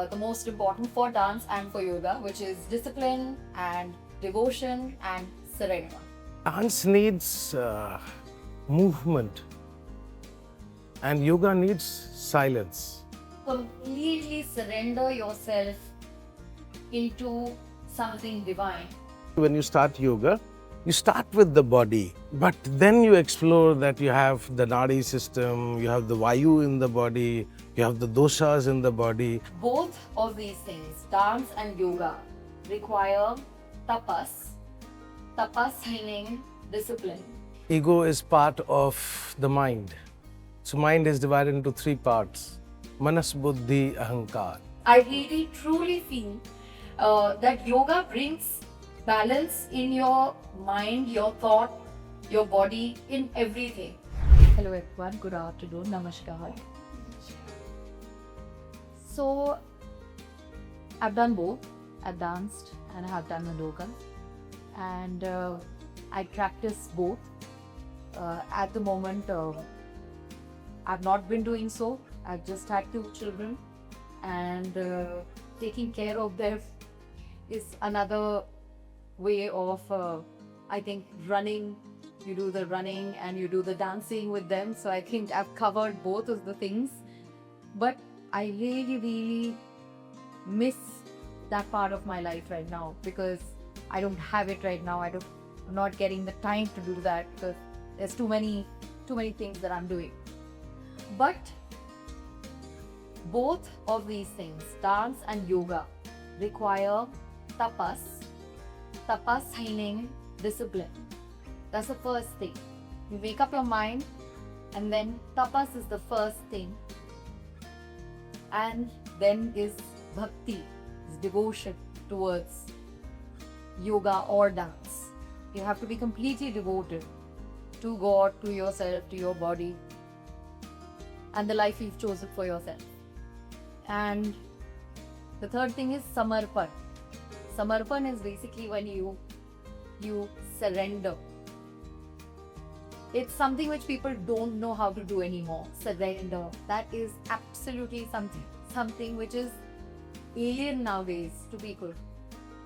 the most important for dance and for yoga, which is discipline and devotion and surrender. Dance needs movement, and yoga needs silence. Completely surrender yourself into something divine. When you start yoga, you start with the body, but then you explore that you have the nadi system, you have the vayu in the body, you have the doshas in the body. Both of these things, dance and yoga, require tapas. Tapas meaning discipline. Ego is part of the mind. So mind is divided into three parts: manas, buddhi, ahankar. I really truly feel that yoga brings balance in your mind, your thought, your body, in everything. Hello everyone, good afternoon, namaskar. So, I've done both. I've danced and I have done yoga, and I practice both. At the moment, I've not been doing so. I've just had 2 children, and taking care of them is another way of, I think, running. You do the running and you do the dancing with them. So I think I've covered both of the things. But I really miss that part of my life right now because I don't have it right now. I'm not getting the time to do that because there's too many things that I'm doing. But both of these things, dance and yoga, require tapas. Tapas meaning discipline. That's the first thing. You make up your mind, and then tapas is the first thing. And then is bhakti, is devotion towards yoga or dance. You have to be completely devoted to God, to yourself, to your body, and the life you've chosen for yourself. And the third thing is samarpan. Samarpan is basically when you surrender. It's something which people don't know how to do anymore. Surrender. That is absolutely something which is alien nowadays to people.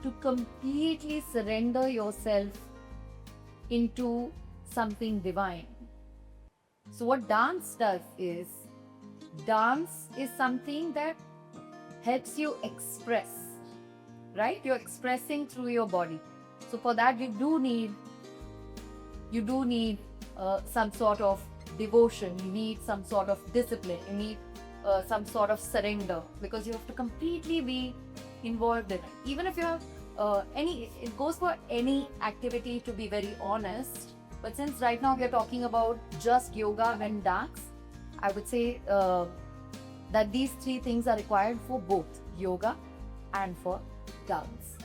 To completely surrender yourself into something divine. So what dance does is, dance is something that helps you express, right? You're expressing through your body. So for that you do need some sort of devotion, you need some sort of discipline, you need some sort of surrender, because you have to completely be involved in it. Even if you have it goes for any activity, to be very honest. But since right now we are talking about just yoga and dance, I would say that these 3 things are required for both yoga and for dance.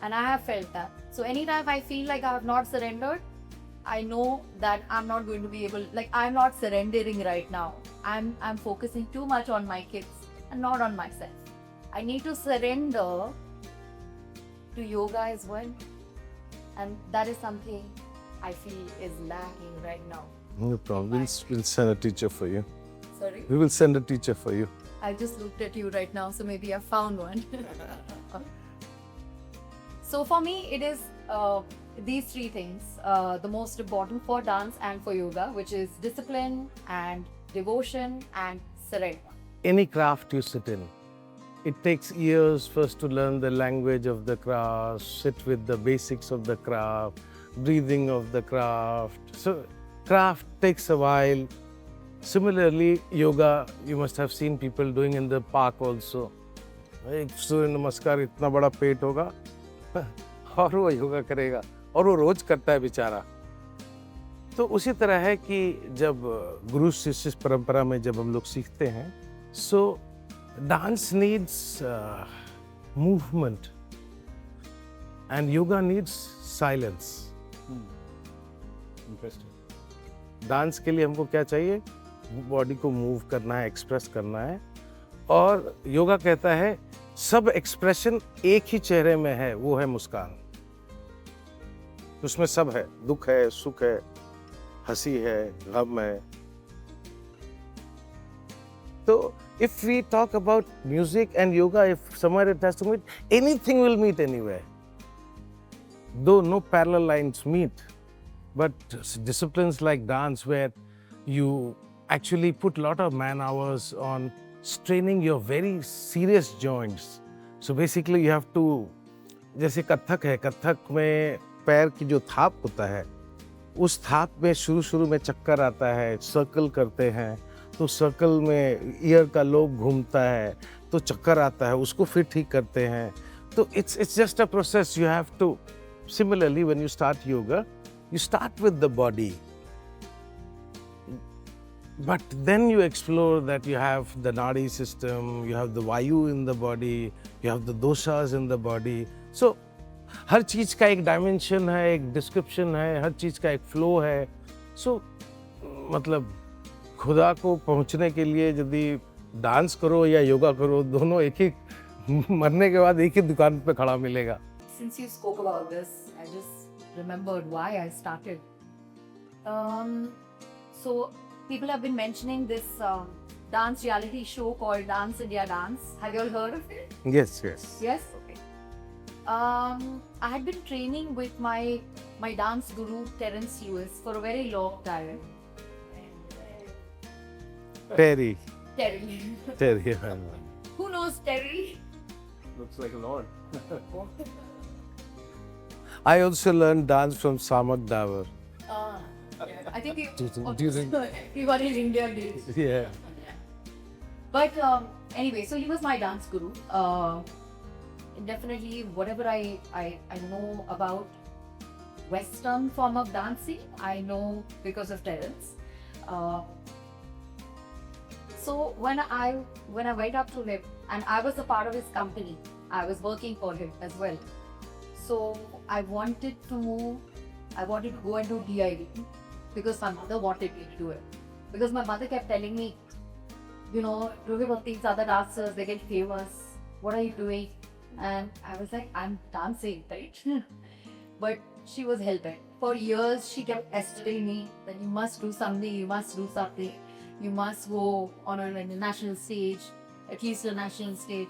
And I have felt that. So anytime I feel like I have not surrendered, I know that I'm not going to be able, like I'm not surrendering right now. I'm focusing too much on my kids and not on myself. I need to surrender to yoga as well. And that is something I feel is lacking right now. No problem. We'll send a teacher for you. Sorry? We will send a teacher for you. I just looked at you right now, so maybe I found one. So for me, it is these 3 things, the most important for dance and for yoga, which is discipline and devotion and surrender. Any craft you sit in, it takes years first to learn the language of the craft, sit with the basics of the craft, breathing of the craft. So craft takes a while. Similarly, yoga, you must have seen people doing in the park also. एक सूर्य नमस्कार इतना बड़ा पेट होगा और वो योगा करेगा और वो रोज करता है बेचारा. तो उसी तरह है कि जब गुरु शिष्य परंपरा में जब हम लोग सीखते हैं, सो dance needs movement and yoga needs silence. Interesting. Dance के लिए हमको क्या चाहिए? बॉडी को मूव करना है, एक्सप्रेस करना है. और योगा कहता है सब एक्सप्रेशन एक ही चेहरे में है, वो है मुस्कान. उसमें सब है, दुख है, सुख है, हंसी है, गम है. So if we talk about music and yoga, if somewhere it has to meet, anything will meet anywhere. Though no parallel lines meet, but disciplines like dance where you actually put a lot of man hours on straining your very serious joints. So basically you have to, जैसे कथक है, कथक में पैर की जो थाप होता है, उस थाप में शुरू में चक्कर आता है, सर्कल करते हैं, तो सर्कल में ईयर का लोब घूमता है, तो चक्कर आता है, उसको फिर ठीक करते हैं. तो it's just a process. You have to, similarly when you start yoga, you start with the body, but then you explore that you have the nadi system, you have the vayu in the body, you have the doshas in the body. So हर चीज का एक dimension है, एक description है, हर चीज का एक flow है. सो मतलब खुदा को पहुंचने के लिए यदि डांस करो या योगा करो, दोनों एक ही मरने के बाद एक ही दुकान पे खड़ा मिलेगा. Since you spoke about this, I just remembered why I started. So people have been mentioning this dance reality show called Dance India Dance. Have you all heard of it? Yes. Yes. Okay. I had been training with my dance guru Terence Lewis for a very long time. Terry. Terry. Who knows Terry? Looks like a lord. I also learned dance from Samak Davar. I think Do you think? everyone in India did. Yeah. But anyway, so he was my dance guru. Definitely, whatever I know about Western form of dancing, I know because of Terence. So when I went up to him, and I was a part of his company, I was working for him as well. So I wanted to go and do DID because my mother wanted me to do it. Because my mother kept telling me, you know, these other dancers, they get famous. What are you doing? And I was like, I'm dancing, right? But she was hell-bent. For years, she kept pestering me that you must do something, you must do something. You must go on a national stage, at least a national stage.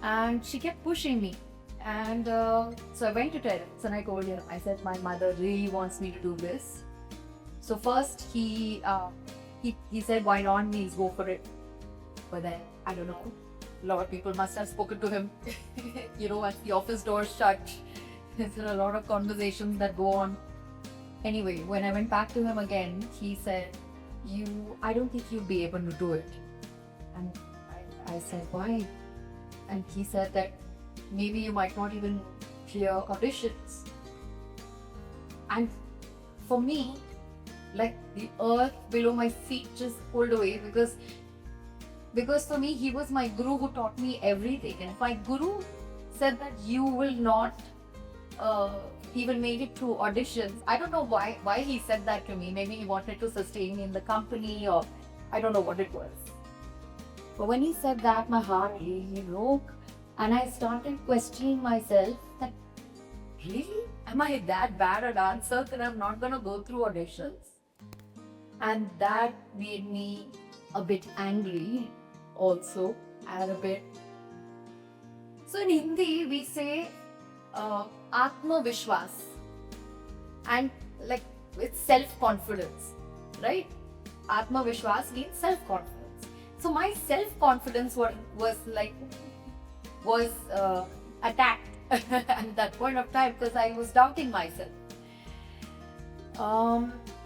And she kept pushing me. And so I went to Terence and I told her, I said, my mother really wants me to do this. So first he said, why not, please go for it. But then, I don't know, a lot of people must have spoken to him. You know, at the office doors shut, there are a lot of conversations that go on. Anyway, when I went back to him again, he said, I don't think you'll be able to do it. And I said, why? And he said that maybe you might not even clear auditions. And for me, like the earth below my feet just pulled away because for me, he was my guru who taught me everything. And my guru said that you will not even make it through auditions. I don't know why he said that to me. Maybe he wanted to sustain me in the company, or I don't know what it was. But when he said that, my heart really broke. And I started questioning myself that, really? Am I that bad a dancer that I'm not going to go through auditions? And that made me a bit angry also, and a bit. So in Hindi, we say Atma Vishwas, and like it's self-confidence, right? Atma Vishwas means self-confidence. So my self-confidence was attacked at that point of time because I was doubting myself.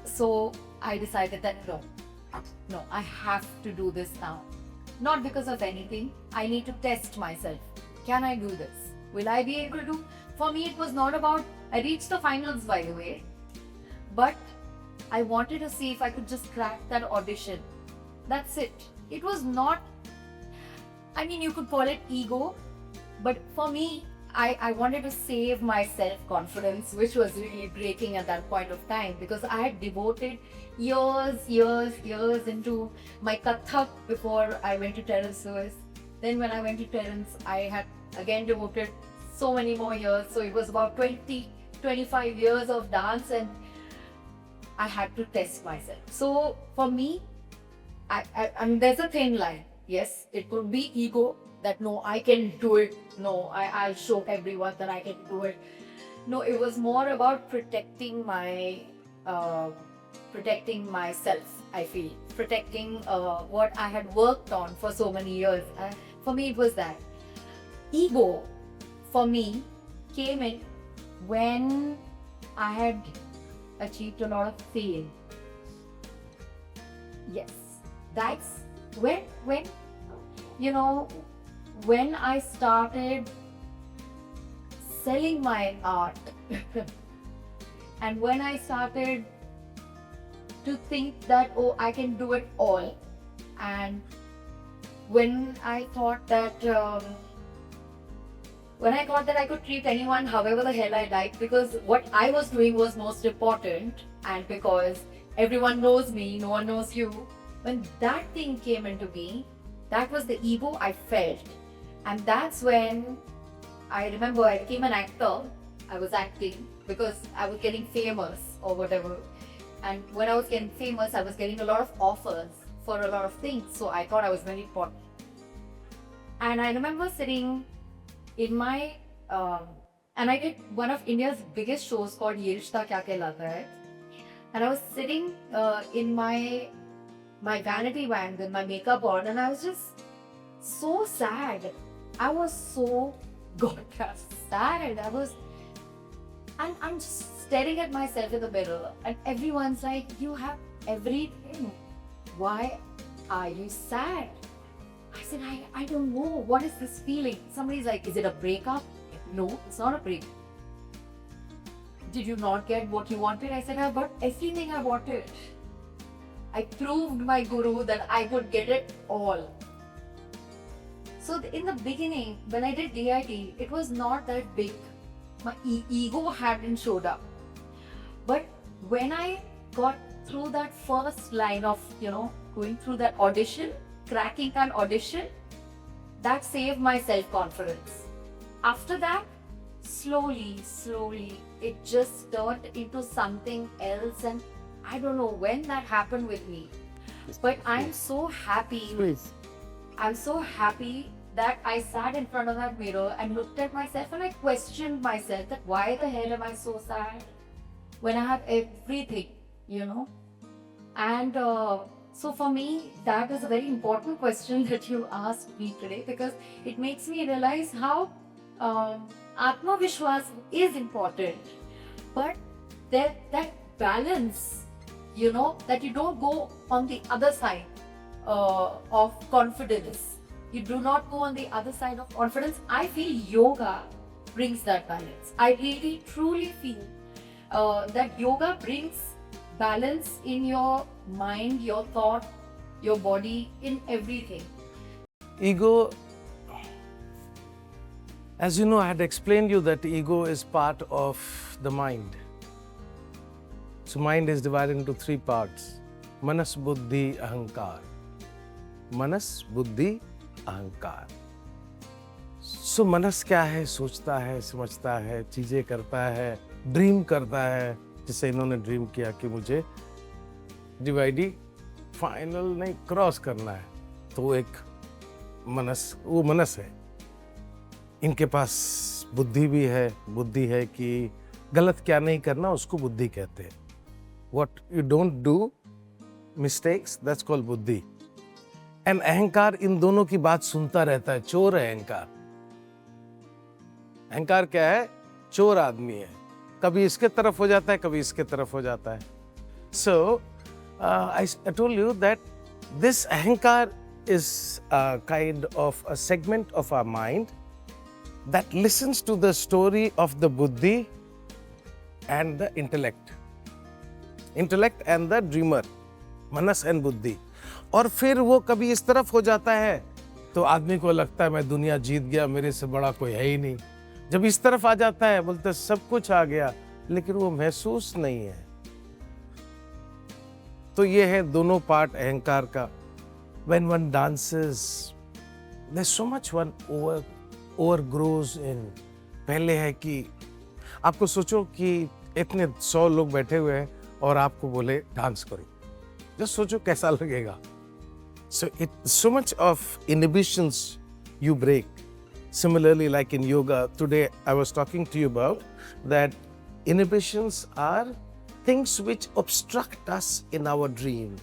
So I decided that no, I have to do this now. Not because of anything. I need to test myself. Can I do this? Will I be able to? For me, it was not about, I reached the finals by the way, but I wanted to see if I could just crack that audition. That's it. It was not, I mean, you could call it ego, but for me, I wanted to save my self-confidence, which was really breaking at that point of time because I had devoted years into my Kathak before I went to Terence Lewis. Then when I went to Terence, I had again devoted so many more years. So it was about 25 years of dance and I had to test myself. So for me, and there's a thin line. Yes, it could be ego that no, I can do it. No, I'll show everyone that I can do it. No, it was more about protecting myself. I feel protecting what I had worked on for so many years. For me, it was that ego. For me, came in when I had achieved a lot of fame. Yes, that's when you know when I started selling my art and when I started to think that oh, I can do it all, and when I thought that I could treat anyone however the hell I liked, because what I was doing was most important, and because everyone knows me, no one knows you. When that thing came into me, that was the ego I felt. And that's when I remember I became an actor. I was acting because I was getting famous or whatever. And when I was getting famous, I was getting a lot of offers for a lot of things. So I thought I was very important. And I remember sitting in my, and I did one of India's biggest shows called Ye Rishta Kya Kehlata Hai. And I was sitting in my vanity van with my makeup on, and I was just so sad. I was so goddamn sad. And I'm just staring at myself in the mirror, and everyone's like, you have everything. Why are you sad? I said, I don't know. What is this feeling? Somebody's like, is it a breakup? No, it's not a breakup. Did you not get what you wanted? I said, I got everything I wanted. I proved my guru that I could get it all. So in the beginning, when I did DIT, it was not that big. My ego hadn't showed up. But when I got through that first line of, going through that audition, cracking an audition, that saved my self-confidence. After that, slowly, it just turned into something else, and I don't know when that happened with me. But I'm so happy. I'm so happy that I sat in front of that mirror and looked at myself and I questioned myself that why the hell am I so sad when I have everything, And so for me, that is a very important question that you asked me today, because it makes me realize how Atma Vishwas is important. But that balance, that you don't go on the other side of confidence. You do not go on the other side of confidence. I feel yoga brings that balance. I really truly feel that yoga brings balance in your mind, your thought, your body, in everything. Ego, as you know, I had explained you that ego is part of the mind. So mind is divided into three parts: Manas, Buddhi, Ahankar. Manas, Buddhi, अहंकार. सो मनस क्या है? सोचता है, समझता है, चीजें करता है, ड्रीम करता है. जैसे इन्होंने ड्रीम किया कि मुझे डिवाइडी फाइनल नहीं क्रॉस करना है, तो एक वो मनस है. इनके पास बुद्धि भी है. बुद्धि है कि गलत क्या नहीं करना, उसको बुद्धि कहते हैं. What you don't do mistakes, that's called बुद्धि. एंड अहंकार इन दोनों की बात सुनता रहता है. चोर है अहंकार. अहंकार क्या है? चोर आदमी है. कभी इसके तरफ हो जाता है, कभी इसके तरफ हो जाता है. So I told you that this ahankar is a kind of a segment of our mind that listens to the story of the buddhi and the intellect and the dreamer, manas and buddhi. और फिर वो कभी इस तरफ हो जाता है तो आदमी को लगता है मैं दुनिया जीत गया, मेरे से बड़ा कोई है ही नहीं. जब इस तरफ आ जाता है बोलते सब कुछ आ गया, लेकिन वो महसूस नहीं है. तो ये है दोनों पार्ट अहंकार का. When one dances, there's so much one overgrows in. पहले है कि आपको सोचो कि इतने 100 लोग बैठे हुए हैं और आपको बोले डांस करो. जस्ट सोचो कैसा लगेगा. So so much of inhibitions you break. Similarly, like in yoga, today I was talking to you about that inhibitions are things which obstruct us in our dream.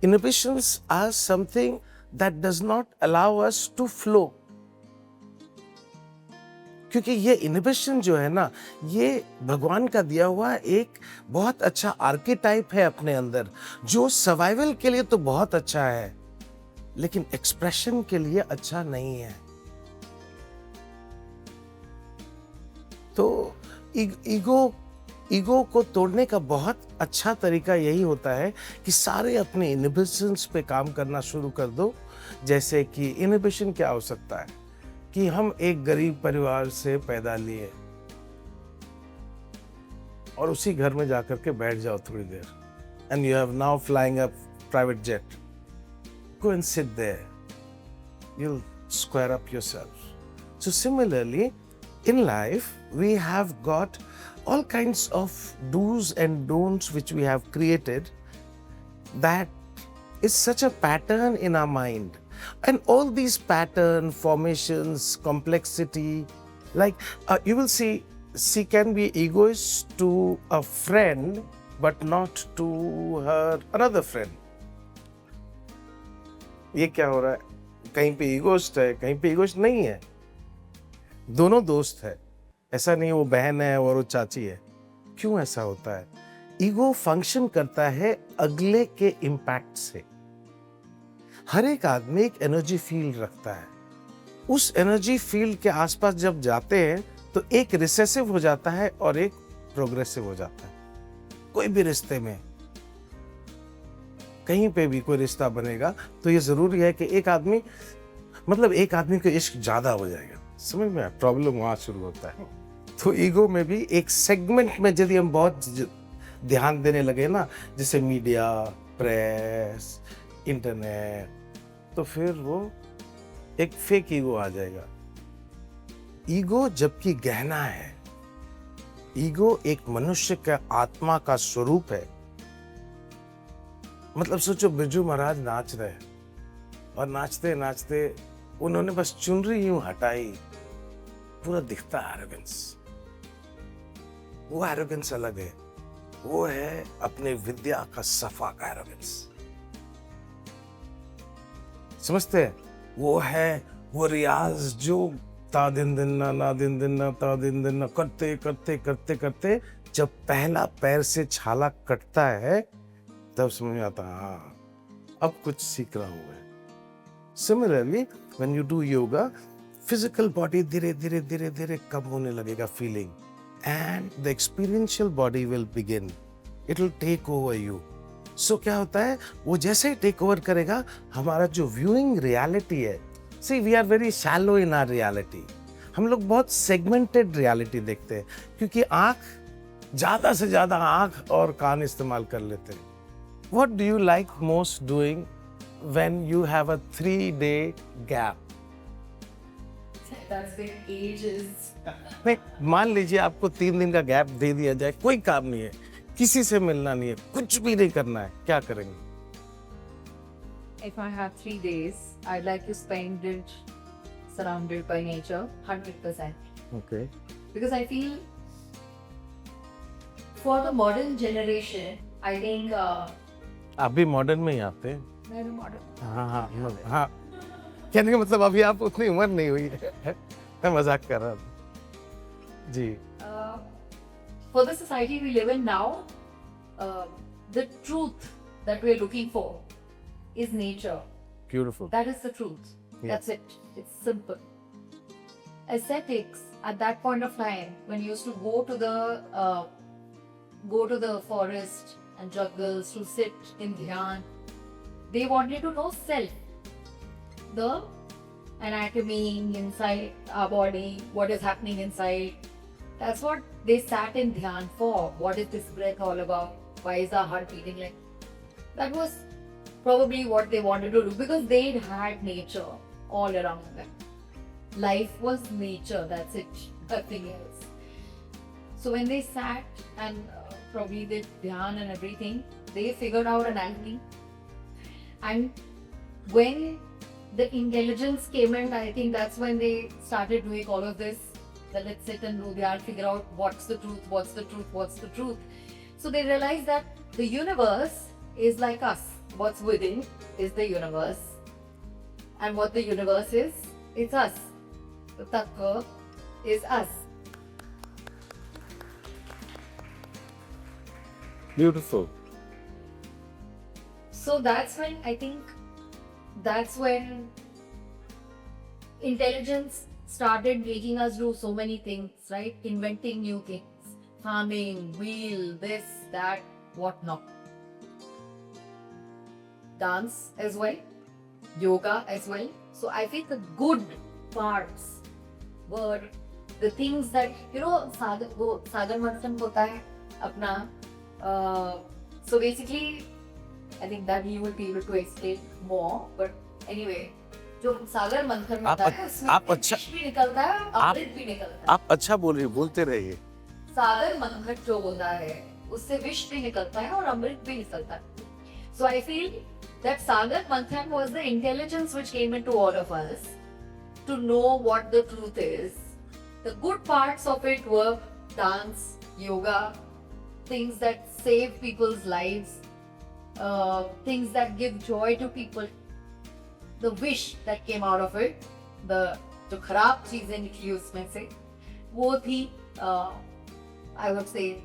Inhibitions are something that does not allow us to flow. क्योंकि ये inhibition जो है ना, ये भगवान का दिया हुआ एक बहुत अच्छा आर्केटाइप है अपने अंदर, जो सर्वाइवल के लिए तो बहुत अच्छा है, लेकिन एक्सप्रेशन के लिए अच्छा नहीं है। तो ईगो को तोड़ने का बहुत अच्छा तरीका यही होता है कि सारे अपने इनहिबिशंस पे काम करना शुरू कर दो। जैसे कि इनहिबिशन क्या हो सकता है कि हम एक गरीब परिवार से पैदा लिए और उसी घर में जाकर के बैठ जाओ थोड़ी देर, and you have now flying a private jet, go and sit there, you'll square up yourself. So similarly, in life, we have got all kinds of do's and don'ts which we have created that is such a pattern in our mind. And all these pattern formations, complexity, like you will see, she can be egoist to a friend, but not to her another friend. ये क्या हो रहा है? कहीं पे ईगोस्ट है, कहीं पे ईगोस्ट नहीं है, दोनों दोस्त है। ऐसा नहीं वो बहन है और वो चाची है। क्यों ऐसा होता है? ईगो फंक्शन करता है अगले के इम्पैक्ट से। हर एक आदमी एक एनर्जी फील्ड रखता है। उस एनर्जी फील्ड के आसपास जब जाते हैं तो एक रिसेसिव हो जाता है और एक प्रोग्रेसिव हो जाता है। कोई भी रिश्ते में, कहीं पे भी कोई रिश्ता बनेगा तो ये जरूरी है कि एक आदमी को इश्क ज्यादा हो जाएगा। समझ में? प्रॉब्लम वहां शुरू होता है। तो ईगो में भी एक सेगमेंट में यदि हम बहुत ध्यान देने लगे ना, जैसे मीडिया, प्रेस, इंटरनेट, तो फिर वो एक फेक ईगो आ जाएगा। ईगो जबकि गहना है, ईगो एक मनुष्य का आत्मा का स्वरूप है। मतलब सोचो, बिरजू महाराज नाच रहे और नाचते नाचते उन्होंने बस चुनरी यूं हटाई, पूरा दिखता एरोगेंस। वो एरोगेंस अलग है, वो है अपने विद्या का सफा का एरोगेंस। समझते हैं? वो है वो रियाज जो ता दिन दिन ना, ना दिन दिन ना, ता दिन दिन ना करते करते करते करते जब पहला पैर से छाला कटता है तब समझ में आता, हाँ अब कुछ सीख रहा हूं मैं। Similarly when you do yoga, physical body धीरे धीरे धीरे धीरे कम होने लगेगा feeling, and the experiential body will begin, it will take over you. So क्या होता है, वो जैसे ही टेक ओवर करेगा, हमारा जो व्यूइंग रियलिटी है, see we are very shallow in our reality. हम लोग बहुत सेगमेंटेड रियलिटी देखते हैं, क्योंकि आंख ज्यादा से ज्यादा आंख और कान इस्तेमाल कर लेते हैं। What do you like most doing when you have a 3-day gap? That's the ages. नहीं, मान लीजिए आपको 3 दिन का गैप दे दिया जाए, कोई काम नहीं है, किसी से मिलना नहीं है, कुछ भी नहीं करना है, क्या करेंगे? If I have 3 days, I'd like to spend it surrounded by nature, 100%. Okay. Because I feel for the modern generation, I think आप भी मॉडर्न में ही आते हैं? मैं भी modern। हाँ। कहने का मतलब अभी आप उतनी उम्र नहीं हुई है। मैं मजाक कर रहा था। जी। For the society we live in now, the truth that we're looking for is nature. Beautiful. That is the truth. Yeah. That's it. It's simple. Aesthetics at that point of time, when you used to go to the forest and jungles to sit in dhyan, they wanted to know self, the anatomy inside our body, what is happening inside. That's what they sat in dhyan for. What is this breath all about? Why is our heart beating like? That was probably what they wanted to do, because they had nature all around them. Life was nature, that's it, nothing else. So when they sat and probably did dhyan and everything, they figured out anatomy. And when the intelligence came in, I think that's when they started doing all of this. That let's sit and do the figure out what's the truth, what's the truth, what's the truth. So they realized that the universe is like us. What's within is the universe. And what the universe is, it's us. The tattva is us. Beautiful. So that's when I think that's when intelligence started making us do so many things, right? Inventing new things, farming, wheel, this, that, whatnot. Dance as well, yoga as well. So I think the good parts were the things that, you know, Sagar Manthan hota hai apna. So basically, I think that you will be able to explain more. But anyway, जो सागर मंथन होता है उसमें विष भी निकलता है अमृत भी निकलता है. आप अच्छा बोल रही, बोलते रहिए. सागर मंथन जो होता है उससे विष भी निकलता है और अमृत भी निकलता है. So I feel that Sagar Manthan was the intelligence which came into all of us to know what the truth is. The good parts of it were dance, yoga, things that save people's lives, things that give joy to people. The wish that came out of it, जो खराब चीजें निकली उसमें से, वो थी I would say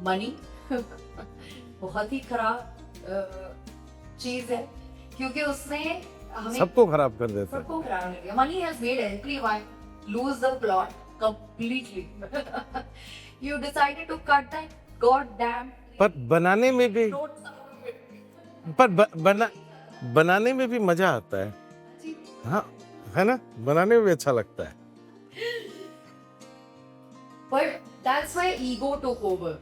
money. बहुत ही खराब चीज है क्योंकि उसने हमें सबको खराब कर देता है. सबको खराब कर दिया. Money has made everyone lose the plot completely. You decided to cut that goddamn. पर बनाने में भी बनाने में भी मजा आता है. हाँ, है ना? बनाने में भी अच्छा लगता है. But that's why ego took over.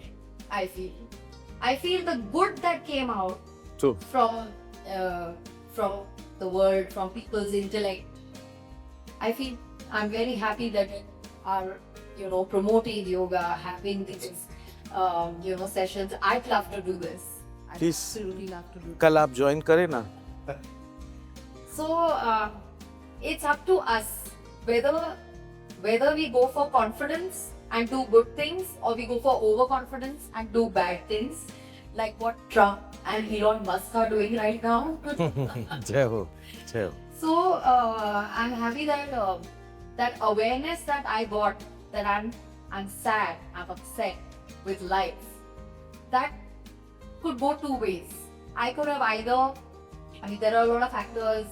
I feel the good that came out True. from the world, from people's intellect. I feel I'm very happy that we are, promoting yoga, having these, sessions. I'd love to do this. I'd Please. absolutely love to do this. कल आप join करें ना. So it's up to us whether we go for confidence and do good things or we go for overconfidence and do bad things, like what Trump and Elon Musk are doing right now. जय हो, जय हो. So I'm happy that that awareness that I got, that I'm sad, I'm upset with life, that could go two ways. I could have either, there are a lot of actors,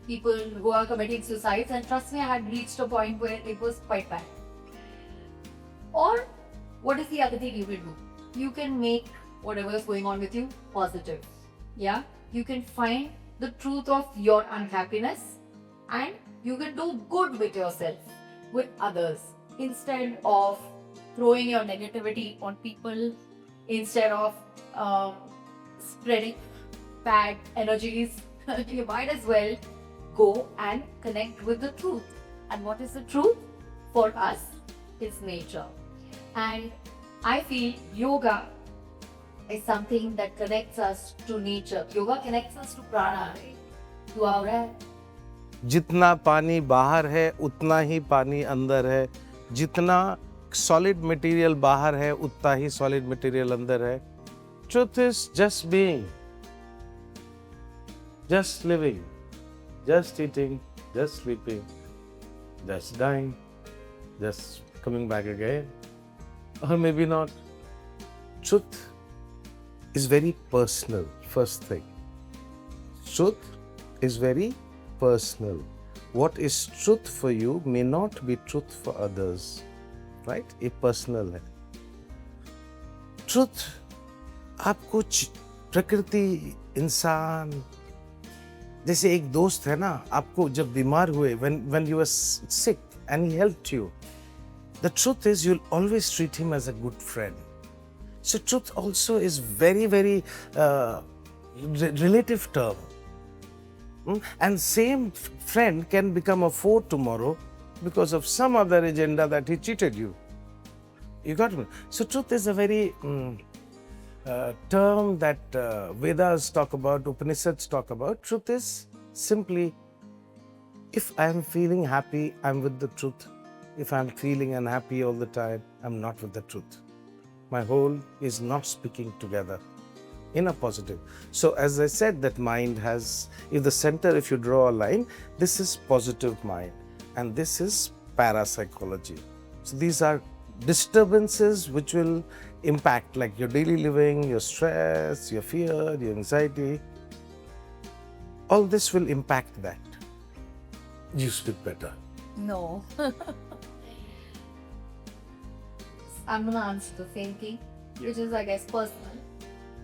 people who are committing suicides, and trust me, I had reached a point where it was quite bad. Or what is the other thing you can do? You can make whatever is going on with you positive. Yeah, you can find the truth of your unhappiness and you can do good with yourself, with others, instead of throwing your negativity on people, instead of spreading bad energies. You might as well go and connect with the truth. And what is the truth? For us, is nature. And I feel yoga is something that connects us to nature. Yoga connects us to prana, right? To our breath. जितना पानी बाहर है उतना ही पानी अंदर है. जितना solid material बाहर है उतना ही सॉलिड मटेरियल अंदर है. Truth is just being, just living, just eating, just sleeping, just dying, just coming back again, or maybe not. Truth is very personal, first thing. Truth is very personal. What is truth for you may not be truth for others, right? ये personal है. Truth आपको प्रकृति, इंसान, जैसे एक दोस्त है ना, आपको जब बीमार हुए, when you were sick and he helped you, the truth is you'll always treat him as a good friend. So truth also is very, very relative term. And same friend can become a foe tomorrow because of some other agenda that he cheated you. You got me? So truth is a very term that Vedas talk about, Upanishads talk about. Truth is Simply, if I'm feeling happy, I'm with the truth. If I'm feeling unhappy all the time, I'm not with the truth. My whole is not speaking together in a positive. So as I said, that mind has, if the center, if you draw a line, this is positive mind and this is parapsychology. So these are disturbances which will impact like your daily living, your stress, your fear, your anxiety. All this will impact that. You speak better. No. I'm gonna answer the same thing, which is, I guess, personal.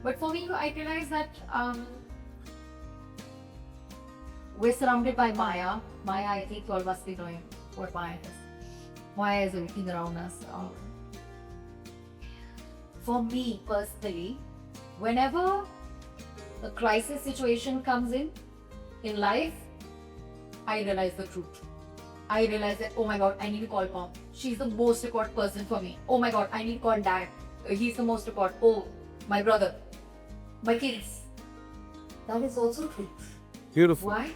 But for me, I realize that we're surrounded by Maya. Maya, I think you all must be knowing what Maya is. Maya is everything around us. For me personally, whenever a crisis situation comes in life, I realize the truth. I realize that, oh my god, I need to call mom. She's the most important person for me. Oh my god, I need to call dad. He's the most important. Oh, my brother, my kids. That is also truth. Beautiful. Why?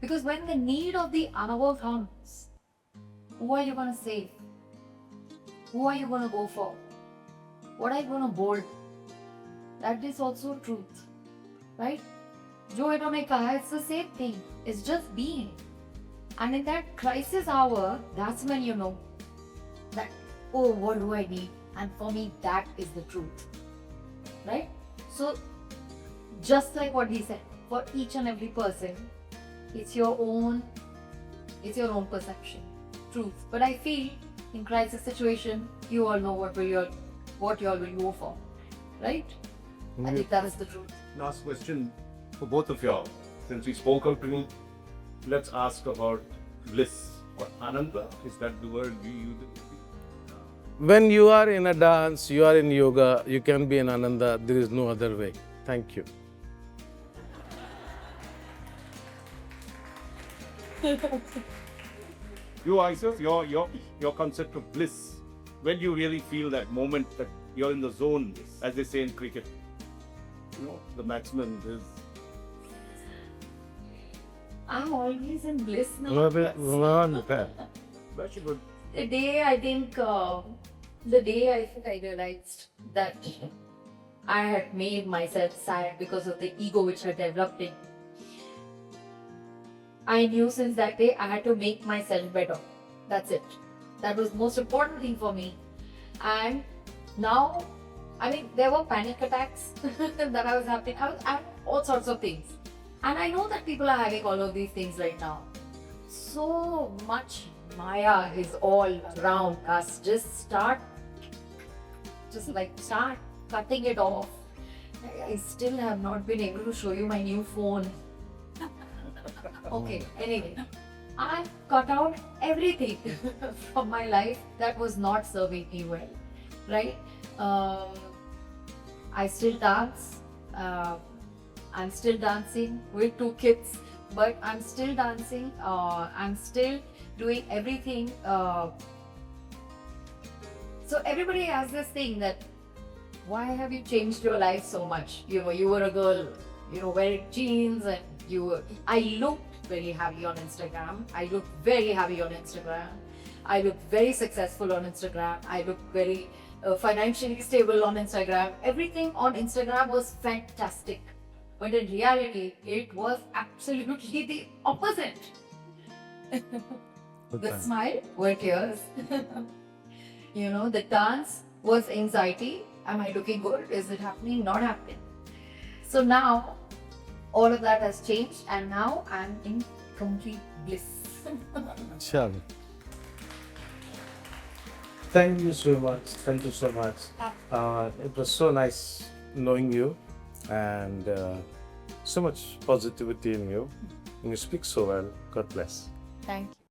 Because when the need of the hour comes, who are you going to save? Who are you going to go for? What are you going to bold? That is also truth. Right? जो इन्होंने कहा, it's the same thing. It's just being. And in that crisis hour, that's when you know that, oh, what do I need? And for me, that is the truth. Right? So, just like what he said, for each and every person, it's your own perception, truth. But I feel in crisis situation, you all know what you all will go for. Right? I think that is the truth. Last question for both of y'all. Since we spoke of dream, let's ask about bliss or ananda. Is that the word we use? When you are in a dance, you are in yoga, you can be in Ananda. There is no other way. Thank you. You, Aisha, your concept of bliss. When you really feel that moment that you're in the zone, as they say in cricket. You know, the maximum is. I'm always in bliss now. Very good. The day I think I realized that I had made myself sad because of the ego which had developed in me. I knew since that day I had to make myself better. That's it. That was the most important thing for me. And now, I mean, there were panic attacks that I was having. I was having all sorts of things. And I know that people are having all of these things right now. So much Maya is all around us. Start cutting it off. I still have not been able to show you my new phone. Okay, anyway, I cut out everything from my life that was not serving me well, right? I still dance. I'm still dancing with 2 kids, but I'm still dancing. I'm still doing everything. So everybody has this thing that, why have you changed your life so much? You were a girl, wearing jeans, and I looked very happy on Instagram. I looked very happy on Instagram. I looked very successful on Instagram. I looked very financially stable on Instagram. Everything on Instagram was fantastic. But in reality, it was absolutely the opposite. The smile were tears. The dance was anxiety. Am I looking good? Is it happening? Not happening. So now, all of that has changed, and now I'm in complete bliss. Sure. Thank you so much. Thank you so much. It was so nice knowing you, and so much positivity in you. And you speak so well. God bless. Thank you.